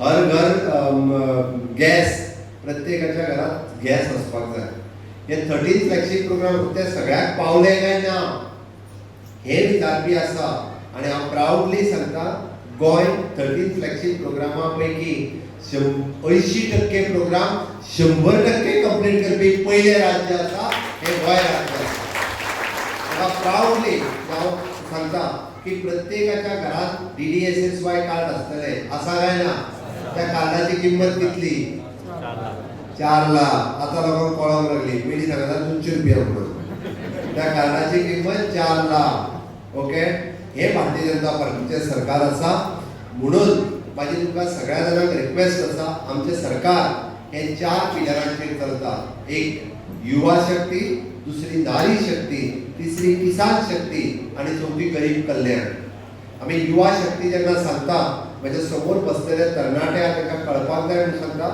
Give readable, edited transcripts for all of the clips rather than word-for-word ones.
हर घर गॅस, प्रत्येकाच्या घरात गॅस असपाक जाय. हे 13 फ्लॅगशीप प्रोग्राम ते सगळ्याक पावले काय ना हे विचारपी आसा. आणि हांव प्राऊडली सांगता, गोंय 13 फ्लॅगशीप प्रोग्रामा पैकी 80% प्रोग्राम 100% कंप्लीट करपी पयले राज्य आसा हे गोंय राज्य आसा. म्हाका प्राऊडली हांव सांगता की प्रत्येकाच्या घरात DDSSY कार्ड आसतले, आसा काय ना? त्या कार्डाची किंमत कितली? 4 लाख. आता लोकांक कळोंक लागली, पयलीं सांगता 200 रुपया म्हणून. त्या कार्डाची किंमत 4 लाख. ओके, हे भारतीय जनता पार्टीचे सरकार आसा. म्हणून माझी तुमकां सगळ्या जाणांक रिक्वेस्ट आसा, आमचे सरकार हे 4 पिलरांचेर चलता. एक युवा शक्ती, दुसरी नारी शक्ती, तिसरी किसान शक्ती आणि चौथी गरीब कल्याण. आम्ही युवा शक्ती जेन्ना सांगता, म्हणजे समोर बसलेले तरणाट्याक ताका कळपाक जाय म्हणून सांगता.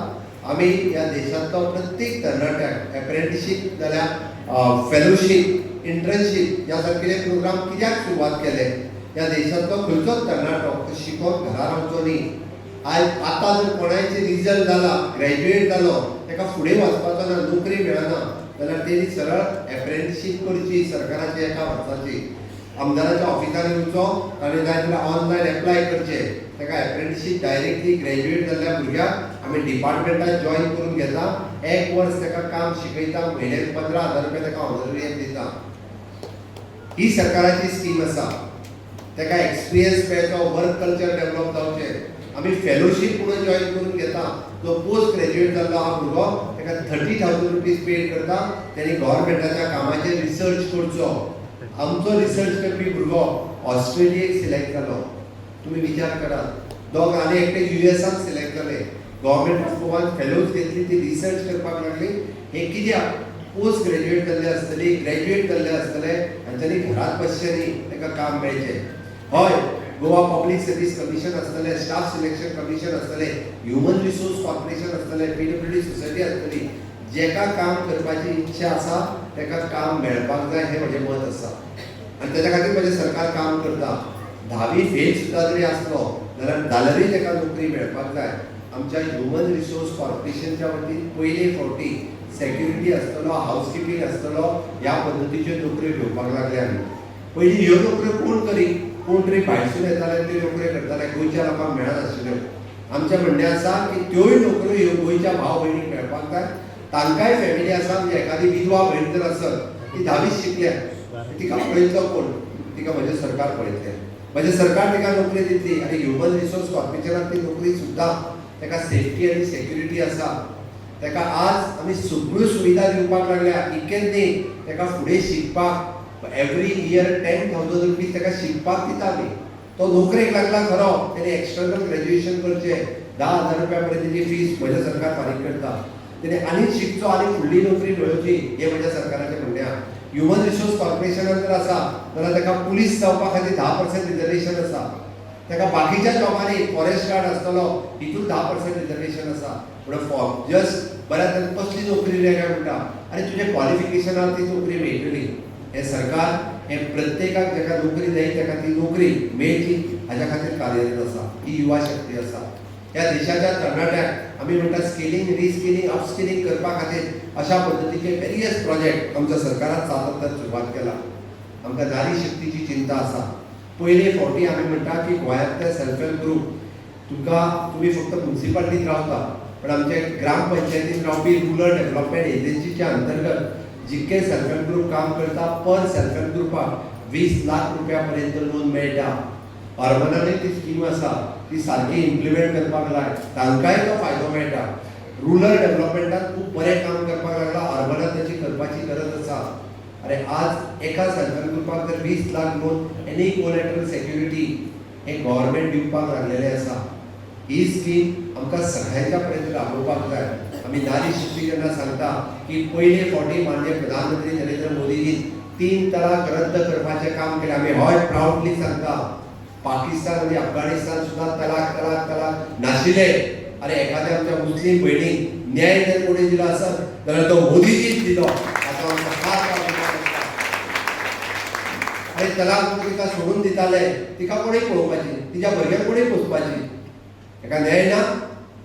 आम्ही या देशांतलो प्रत्येक तरणाट्याक अप्रेंटिसशीप जाल्यार फेलोशीप, इंटर्नशीप ह्या सारकेले प्रोग्राम कित्याक सुरवात केले? या देशांतलो खंयचोच तरणाटो शिकून घरा रावचो न्ही. आतां जर कोणाचे रिजल्ट जाला, ग्रॅज्युएट जालो, ताका फुडें वचपाचो ना, नोकरी मेळना, जाल्यार तेणी सरळ अप्रेंटिसशीप करची सरकाराची 1 वर्साची. आमदाराच्या ऑफिसांनी वचो आनी जाय जाल्यार ऑनलायन एप्लाय करचे. ताका अप्रेंटिसशीप डायरेक्टली ग्रॅज्युएट जाल्ल्या भुरग्याक आमी डिपार्टमेंटात जॉइन करून घेता. 1 वर्स ताका काम शिकयता, म्हयन्याक 15,000 रुपया ताका ऑनरेरियम दिता. ही सरकाराची स्कीम आसा. ताका एक्सपिरियन्स मेळचो, वर्क कल्चर डेव्हलप जावचें. आमी फेलोशीप म्हणून जॉइन करून घेता. जो पोस्ट ग्रॅज्युएट जाल्लो हा भुरगो, ताका 30,000 रुपीज पेड करता. ताणी गव्हर्मेंटाच्या कामाचेर रिसर्च करचो. आमचो रिसर्च करपी भुरगो ऑस्ट्रेलियेक सिलेक्ट जालो. तुम्ही विचार करात, दोग आनी एकटे USAक सिलेक्ट जाले. गव्हर्मेंट ऑफ गोवान फेलोज घेतली, ती रिसर्च करपाक लागली. हे कित्याक? पोस्ट ग्रॅज्युएट जाल्ले आसतली, ग्रॅज्युएट जाल्ले आसतले आनी तांणी घरात बसचे न्ही, ताका काम मेळचें. हय, गोवा पब्लीक सर्वीस कमिशन आसतलें, स्टाफ सिलेक्शन कमिशन आसतलें, ह्युमन रिसोर्स कॉर्पोरेशन आसतलें, PWD सोसायटी आसतली. जेका काम करपाची इच्छा आसा ताका काम मेळपाक जाय, हें म्हजें मत आसा. आनी ताच्या खातीर म्हजें सरकार काम करता. 10वी फेल सुद्दां जरी आसलो जाल्यारूय ताका नोकरी मेळपाक जाय. आमच्या ह्युमन रिसोर्स कॉर्पोरेशनच्या वतीन पयले फावटी सेक्युरिटी आसतलो, हावजकीपिंग आसतलो, ह्या पद्दतीच्यो नोकऱ्यो घेवपाक लागले आमी. पयलीं ह्यो नोकऱ्यो कोण करी? कोण तरी भायरसून येताले त्यो नोकऱ्यो करताले, गोंयच्या लोकांक मेळनाशिल्ल्यो. आमचें म्हणणें आसा की त्योय नोकऱ्यो ह्यो गोंयच्या भाव भयणीक मेळपाक जाय. तांकांय फॅमिली आसा, म्हणजे एखादी विधवा भयण जर आसत, ती 10वीच शिकल्या, तिका पळयतलो कोण? तिका म्हजें सरकार पळयतलें. म्हजें सरकार तिका नोकरी दितली. आनी ह्युमन रिसोर्स कॉर्पोरेशनाक ती नोकरी सुद्दां ताका सेफ्टी आनी सेक्युरिटी आसा. ताका आज आमी सगळ्यो सुविधा दिवपाक लागल्या. इतकेंच न्ही, ताका फुडें शिकपाक एवरी इयर 10,000 रुपीज ताका शिकपाक दिता आमी. तो नोकरेक लागला खरो, ताणें एक्सटर्नल ग्रॅज्युएशन करचें, 10,000 रुपया पर्यंतची फीस म्हजें सरकार फारीक करता. ताणें आनीक शिकचो, आनी फुडली नोकरी मेळोवची, हें म्हज्या सरकाराचें म्हणणें आसा. ह्युमन रिसोर्स कॉर्पोरेशनान जर आसा जाल्यार ताका पुलीस जावपा खातीर 10% रिजर्वेशन आसा. ताका बाकीच्या जॉबांनी फॉरेस्ट गार्ड आसतलो, हितून 10% रिजर्वेशन आसा. पूण जस्ट बऱ्या तरेन कसली नोकरी रे काय म्हणटा, आनी तुजे क्वॉलिफिकेशनार ती नोकरी मेळटली. हें सरकार हें प्रत्येकाक जाका नोकरी जाय ताका ती नोकरी मेळची हाच्या खातीर कार्यरत आसा. ही युवा शक्ती आसा. ह्या देशाच्या तरणाट्याक आमी म्हणटा स्किलिंग, रिस्किलिंग, अपस्किलिंग करपा खातीर अशा पद्दतीचे वेरियस प्रोजेक्ट आमच्या सरकारान सातत्यान सुरवात केला. आमकां नारी शक्तीची चिंता आसा. पयले फावटी आमी म्हणटा की गोंयांतले सेल्फ हेल्प ग्रूप, तुमी फक्त म्युनिसिपालिटींत रावता, पण आमचे ग्रामपंचायतींत रावपी रुरल डेव्हलपमेंट एजन्सीच्या अंतर्गत जितके सेल्फ हेल्प ग्रूप काम करता, पर सेल्फ हेल्प ग्रुपाक 20 लाख रुपया पर्यंत लोन मेळटा. अर्बनानूय ती स्कीम आसा, ती सारकी इम्प्लिमेंट करपाक लाय, तांकांय तो फायदो मेळटा. रुरल डेव्हलपमेंटात खूब बरें काम करपाक लागला. अर्बनात ताची करपाची गरज आसा. अरे आज एका सेल्फ हेल्प ग्रुपाक जर 20 lakh loan any collateral security हे गव्हर्मेंट दिवपाक लागलेले आसा. ही स्कीम आमकां सगळ्यांच्या पर्यंत राबोवपाक जाय. आमी नारी शक्ती जेन्ना सांगता की पयले फावटी माननीय प्रधानमंत्री नरेंद्र मोदीजीन 3 तलाक रद्द करपाचें काम केलें. आमी हय प्राऊडली सांगता. पाकिस्तान आनी अफगाणिस्तान सुद्दां तलाक तलाक तलाक नाशिले. अरे एखाद्या आमच्या मुस्लीम भयणीक न्याय जर कोणी दिलो आसत जाल्यार तो मोदीजीच दिलो. हाचो आमकां खास अभिमान आसा. आनी तलाक तिका सोडून दिताले, तिका कोणी पळोवपाची, तिच्या भुरग्यांक कोणी पोसपाची, ताका न्याय ना.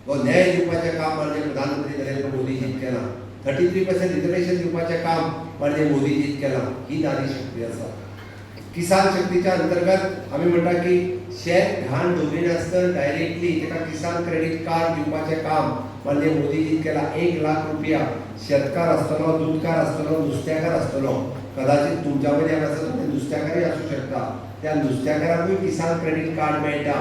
हो न्याय दिवपाचें काम म्हणजे प्रधानमंत्री नरेंद्र मोदीजीन केलां. 33% रिजर्वेशन दिवपाचें काम म्हणजे मोदीजीन केलां. ही नारी शक्ती आसा. किसान शक्तीच्या अंतर्गत आमी म्हणटा की शेत घाण दवरिनासतना डायरेक्टली ताका किसान क्रेडिट कार्ड दिवपाचें काम म्हणजे मोदीजीन केलां. 1 लाख रुपया शेतकार आसतलो, दूधकार आसतलो, नुस्तेकार आसतलो, कदाचित तुमच्या मदीं आसा ते नुस्तेकारूय आसूं शकता, त्या नुस्तेकाराकूय किसान क्रेडिट कार्ड मेळटा.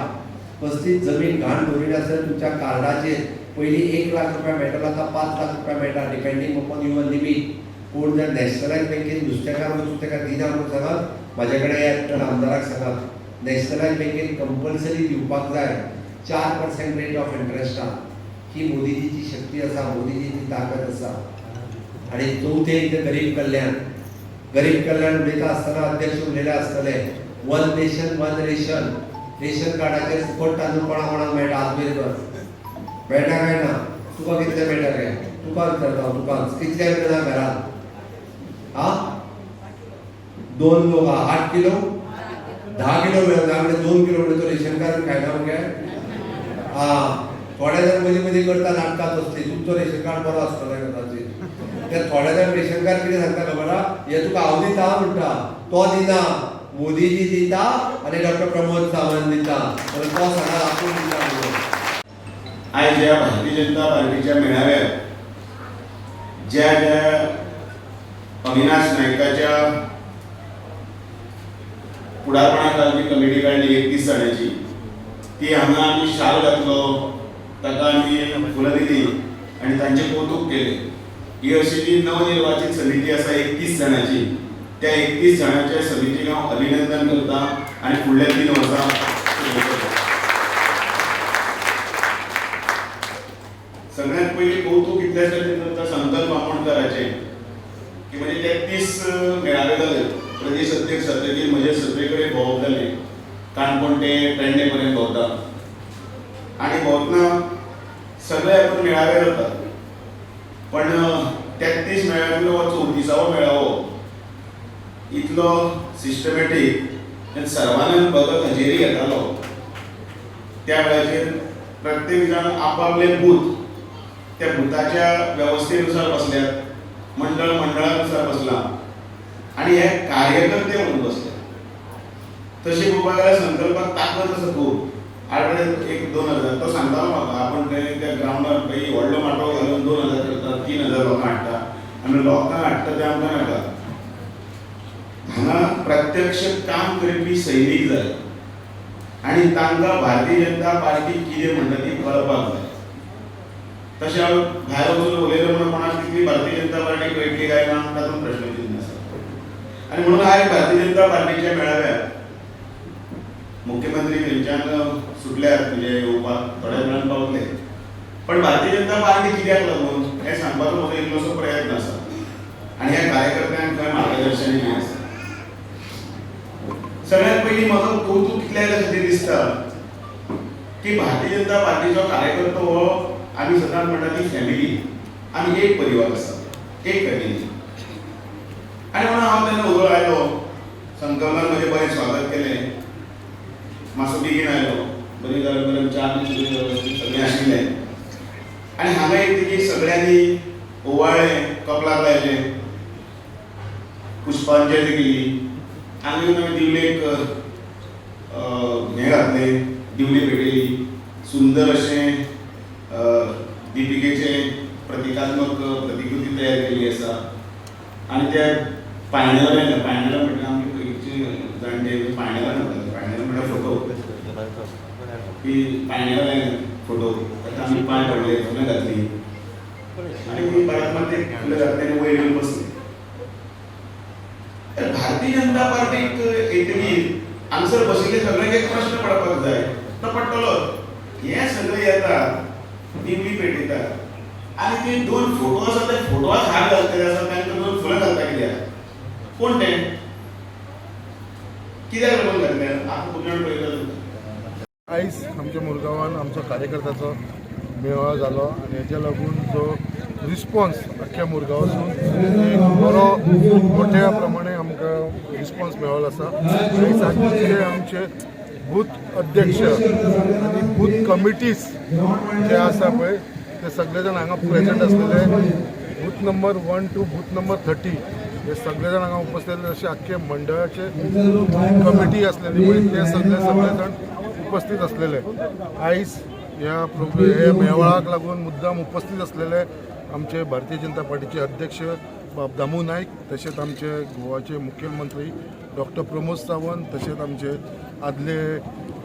कसलीच जमीन घाण दवरिनासतना तुमच्या कार्डाचेर पयलीं 1 लाख रुपया मेळटालो, आतां 5 लाख रुपया मेळटा, डिपेंडींग अपॉन युअर लिमीट. पूण जर नॅशनलायज बँकेन नुस्तेकार वचून ताका दिना म्हणून सांगात, म्हाजे कडेन येता आमदाराक सांगात, नॅशनलायज बँकेन कंपल्सरी दिवपाक जाय 4% रेट ऑफ इंट्रस्टान. ही मोदीजीची शक्ती आसा, मोदीजीची ताकद आसा. आनी चवथें इथे गरीब कल्याण. गरीब कल्याण उलयता आसतना अध्यक्ष उलयले आसतले, 1 नेशन 1 रेशन. रेशन कार्डाचेर फुकट तांदूळ कोणाक मेळटा आजमेर कर मेळटा काय ना? तुका कितले मेळटा रे? तुका विचारता तुकाच कितले मेळटा घरात? हा 2 लोक 8 किलो 10 किलो मेळटा म्हणजे 2 किलो म्हणजे रेशन कार्ड खायना मगे. हा थोडे जण मदीं मदीं करता नाटकां तसली, तुमचो रेशन कार्ड बरो आसतलो कदाचित. ते थोडे जण रेशन कार्ड कितें सांगता खबर आहा? हे तुका हांव दिता म्हणटा, तो दिना, मोदीजी दिता आनी डॉक्टर प्रमोद सावंत दिता. तो सांगा आपूण दिता म्हणून. आज ज्या भारतीय जनता पार्टीच्या मेळाव्यात ज्या अविनाश नायकाच्या फुडारपणाखाली कमिटी काडली 31 जाणांची, ती हांगा आमी शाल घातलो, ताका आमी फुलां दिली आनी तांचें कौतुक केलें. ही अशी ती नवनिर्वाचित समिती आसा 31 जाणांची. त्या 31 जाणांच्या समितीक हांव अभिनंदन करता आनी फुडल्या 3 वर्सां सगळ्यात पयलीं कौतुक इतल्या खातीर करता संकल्प आमोणकराचें की म्हणजे 33 मेळावे जाले. प्रदेश अध्यक्ष जातकीर म्हजे सगळे कडेन भोंवप जालें. काणकोण ते पेडणे पर्यंत भोंवता आनी भोंवतना सगळे हातूंत मेळावे जातात. पण 33 मेळाव्यांतलो 34वो मेळावो इतलो सिस्टमॅटीक आनी सर्वानंद भगत हजेरी घेतालो. त्या वेळाचेर प्रत्येक जाण आपापले बूथ त्या बुथाच्या व्यवस्थेनुसार बसल्यात, मंडळानुसार बसला आणि हे कार्यकर्ते म्हणून बसले. तशी पळोवपाक गेल्यार संकल्पाक ताकद आसा खूब. आडवे 1-2 तो सांगतालो म्हाका, आपण त्या ग्रावंडार खंय व्हडलो माटो घालून 2000 करता, 3000 लोकां हाडटा आनी लोकांक हाडटा ते आमकां नाका. हांगा प्रत्यक्ष काम करपी सैनीक जाय आनी तांकां भारतीय जनता पार्टी कितें म्हणटा ती कळपाक जाय. तशें हांव भायर वचून उलयलो म्हणून कोणाक तितली भारतीय जनता पार्टी कळटली काय ना तातूंत प्रश्न चिन्ह आसा. आनी म्हणून आयज भारतीय जनता पार्टीच्या मेळाव्याक मुख्यमंत्री थंयच्यान सुटल्यात, म्हणजे येवपाक थोड्या वेळान पावतले. पण भारतीय जनता पार्टी कित्याक लागून हें सांगपाचो म्हजो इतलोसो प्रयत्न आसा आनी ह्या कार्यकर्त्यांक खंय मार्गदर्शन बी आसा. सगळ्यात पयलीं म्हाका कौतुक कितल्या खातीर दिसता की भारतीय जनता पार्टीचो कार्यकर्तो हो आमी सदांच म्हणटा ती फॅमिली. आमी एक परिवार आसा, एक फॅमिली. आनी म्हणून हांव तेन्ना उजो आयलो, संकलनान म्हजें बरें स्वागत केलें. मातसो बेगीन आयलो, बरी गरम गरम च्या सगळें वेवस्थीत सगळें आशिल्लें. आनी हांगा येतकीर सगळ्यांनी ओवाळ्ळें, कपलाक लायलें, पुष्पांजली केली. आमी दिवलेक हें घातलें, दिवली पेटयली. सुंदर अशें दिपिकेचें प्रतिकात्मक प्रतिकृती तयार केल्ली आसा आनी त्या पायणेलां म्हटल्यार आमी पयलींचे जाणटे पायणेलां म्हणटाले. पायणेलां म्हळ्यार फोटो, की पायणेलां लायले फोटो, ताका आमी पांय पडले, फुलां घातलीं आनी परत मात ते फुलां घातले आनी वयर येवन बसले. भारतीय जनता पार्टीक येतकीर हांगसर बशिल्ले सगळ्यांक एक प्रश्न पडपाक जाय, तो पडटलो. हे सगळे येतात, दिवली पेटयतात आनी ते 2 फोटो आसा ते फोटोवाक हार घालतले आसा, तांकां 2 फुलां घालता कित्याक? कोण ते कित्याक लागून घातले? आतां खूब जाण पळयतात. आयज आमच्या मुरगांवान आमचो कार्यकर्त्याचो मेळावो जालो आनी हेच्या लागून जो रिस्पॉन्स अख्ख्या मुरगांवासून एक बरो मोठ्या प्रमाणे आमकां रिस्पॉन्स मेळ्ळो आसा. आयज आमचे बूथ अध्यक्ष आणि बूथ कमिटीज जे आसा पळय ते सगळे जाण हांगा प्रेझेंट आसलेले. Booth number 1 to booth number 30 हे सगळे जाण हांगा उपस्थित असे अख्खे मंडळाचे कमिटी आसलेली पळय ते सगळे जाण उपस्थित असलेले. आयज ह्या मेळाव्याक लागून मुद्दाम उपस्थित असलेले आमचे भारतीय जनता पार्टीचे अध्यक्ष दामू नाईक, तसेच आमचे गोवाचे मुख्यमंत्री डॉक्टर प्रमोद सावंत, तसेच आमचे आदले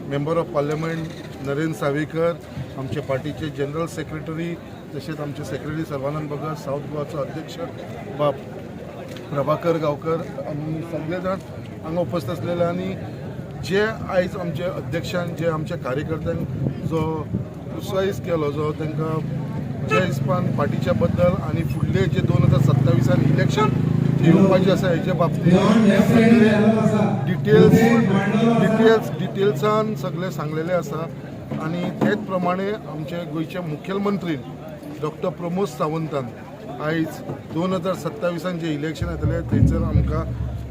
member of parliament Narendra Savekar, आमचे पार्टीचे जनरल सेक्रेटरी, तसेच आमचे सेक्रेटरी सर्वानंद भगत, साऊथ गोवाचो अध्यक्ष प्रभाकर गांवकर, आमी सगळे जाण हांगा उपस्थित असलेले. आणि जे आयज आमचे अध्यक्षान जे आमच्या कार्यकर्त्यांक जो उत्साहीत केलो, जो तांकां जे हिसपान पार्टीच्या बद्दल आणि फुडले जे 2027 इलेक्शन जे येवपाचें आसा हेचे बाबतींत डिटेल्सान सगळे सांगलेले आसा. आणि तेच प्रमाणे आमचे गोंयचे मुखेलमंत्री डॉक्टर प्रमोद सावंतान आयज 2027 जे इलेक्शन येतले थंयसर आमकां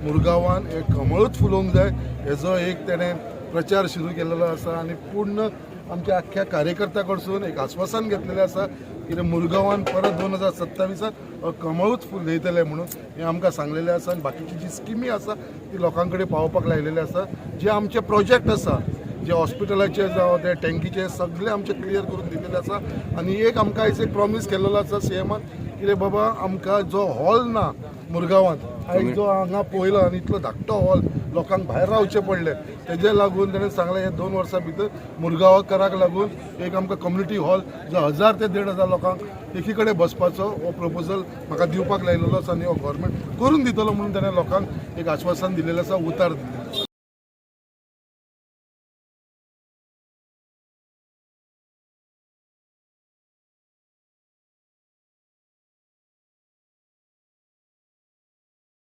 मुरगांवान एक कमळूच फुलोवंक जाय हेजो एक तेणें प्रचार सुरू केलेलो आसा. आणि पूर्ण आमच्या आख्ख्या कार्यकर्त्यां कडसून एक आश्वासन घेतलेलें आसा की मुरगांवान परत 2027 कमळूच फुलयतले म्हणून हें आमकां सांगलेलें आसा. आनी बाकीची जी स्किमी आसा ती लोकां कडेन पावोवपाक लायलेले आसा. जे आमचे प्रोजेक्ट आसा जे हॉस्पिटलाचे जावं ते टँकीचे सगळे आमचे क्लियर करून दिलेले आसा. आणि एक आमकां आयज एक प्रॉमीस केलेलो आसा सीएमान कितें बाबा आमकां जो हॉल ना मुरगांवांत आयज जो हांगा पळयलो आनी इतलो धाकटो हॉल लोकांक भायर रावचे पडले तेजे लागून ताणें सांगलें हे 2 वर्सां भितर मुरगांवकाराक लागून एक आमकां कम्युनिटी हॉल जो 1000 ते 1500 लोकांक एकी कडेन बसपाचो हो प्रपोजल म्हाका दिवपाक लायलेलो आसा. आनी हो गव्हर्मेंट करून दितलो म्हणून ताणें लोकांक एक आश्वासन दिलेलें आसा, उतार दिलें.